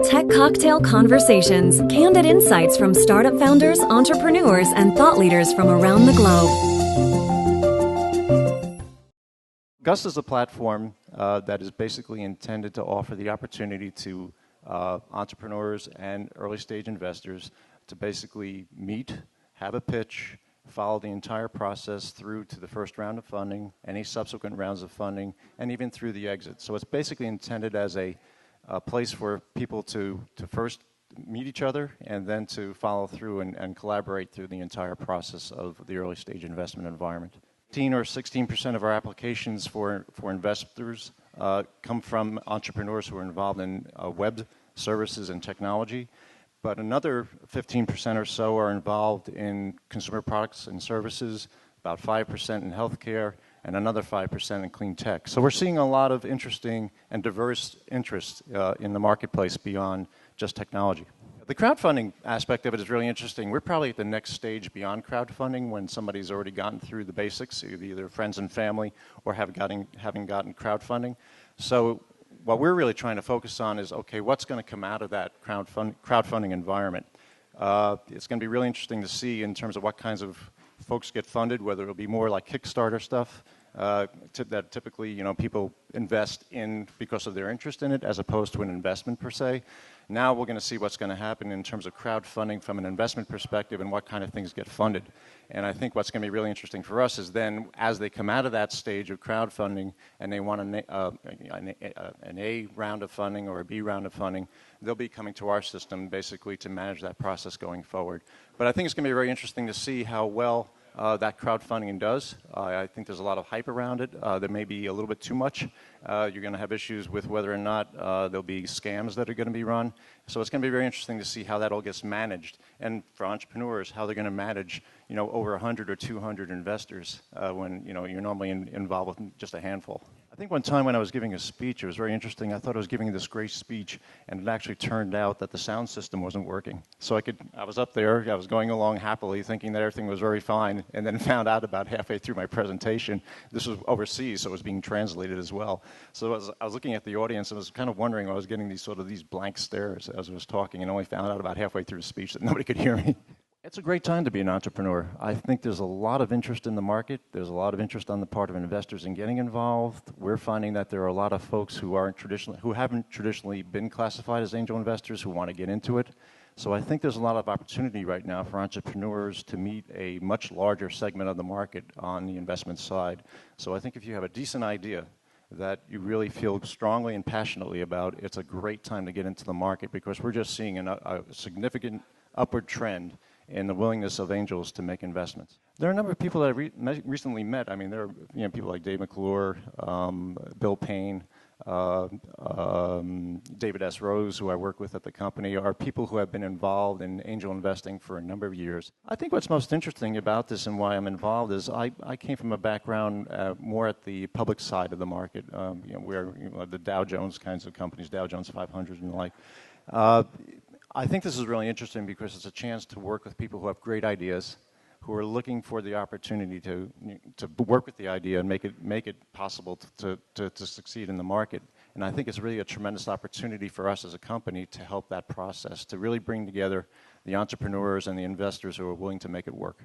Tech Cocktail Conversations, candid insights from startup founders, entrepreneurs, and thought leaders from around the globe. Gust is a platform that is basically intended to offer the opportunity to entrepreneurs and early stage investors to basically meet, have a pitch, follow the entire process through to the first round of funding, any subsequent rounds of funding, and even through the exit. So it's basically intended as a place for people to first meet each other and then to follow through and collaborate through the entire process of the early stage investment environment. 15 or 16% of our applications for investors come from entrepreneurs who are involved in web services and technology, but another 15% or so are involved in consumer products and services, about 5% in healthcare, and another 5% in clean tech. So we're seeing a lot of interesting and diverse interests in the marketplace beyond just technology. The crowdfunding aspect of it is really interesting. We're probably at the next stage beyond crowdfunding when somebody's already gotten through the basics, either friends and family or having gotten crowdfunding. So what we're really trying to focus on is, okay, what's going to come out of that crowdfunding environment? It's going to be really interesting to see in terms of what kinds of folks get funded, whether it'll be more like Kickstarter stuff that typically people invest in because of their interest in it as opposed to an investment per se. Now we're going to see what's going to happen in terms of crowdfunding from an investment perspective and what kind of things get funded. And I think what's going to be really interesting for us is then as they come out of that stage of crowdfunding and they want an A round of funding or a B round of funding, they'll be coming to our system basically to manage that process going forward. But I think it's going to be very interesting to see how well that crowdfunding does. I think there's a lot of hype around it. There may be a little bit too much. You're going to have issues with whether or not there'll be scams that are going to be run. So it's going to be very interesting to see how that all gets managed. And for entrepreneurs, how they're going to manage over 100 or 200 investors when you're normally involved with just a handful. I think one time when I was giving a speech, it was very interesting. I thought I was giving this great speech, and it actually turned out that the sound system wasn't working. So I was up there, I was going along happily, thinking that everything was very fine, and then found out about halfway through my presentation. This was overseas, so it was being translated as well. So I was looking at the audience, and I was kind of wondering, I was getting these blank stares as I was talking, and only found out about halfway through the speech that nobody could hear me. It's a great time to be an entrepreneur. I think there's a lot of interest in the market. There's a lot of interest on the part of investors in getting involved. We're finding that there are a lot of folks who haven't traditionally been classified as angel investors who want to get into it. So I think there's a lot of opportunity right now for entrepreneurs to meet a much larger segment of the market on the investment side. So I think if you have a decent idea that you really feel strongly and passionately about, it's a great time to get into the market because we're just seeing a significant upward trend in the willingness of angels to make investments. There are a number of people that I've recently met. I mean, there are people like Dave McClure, Bill Payne, David S. Rose, who I work with at the company, are people who have been involved in angel investing for a number of years. I think what's most interesting about this and why I'm involved is I came from a background more at the public side of the market, where the Dow Jones kinds of companies, Dow Jones 500 and the like. I think this is really interesting because it's a chance to work with people who have great ideas, who are looking for the opportunity to work with the idea and make it possible to succeed in the market. And I think it's really a tremendous opportunity for us as a company to help that process, to really bring together the entrepreneurs and the investors who are willing to make it work.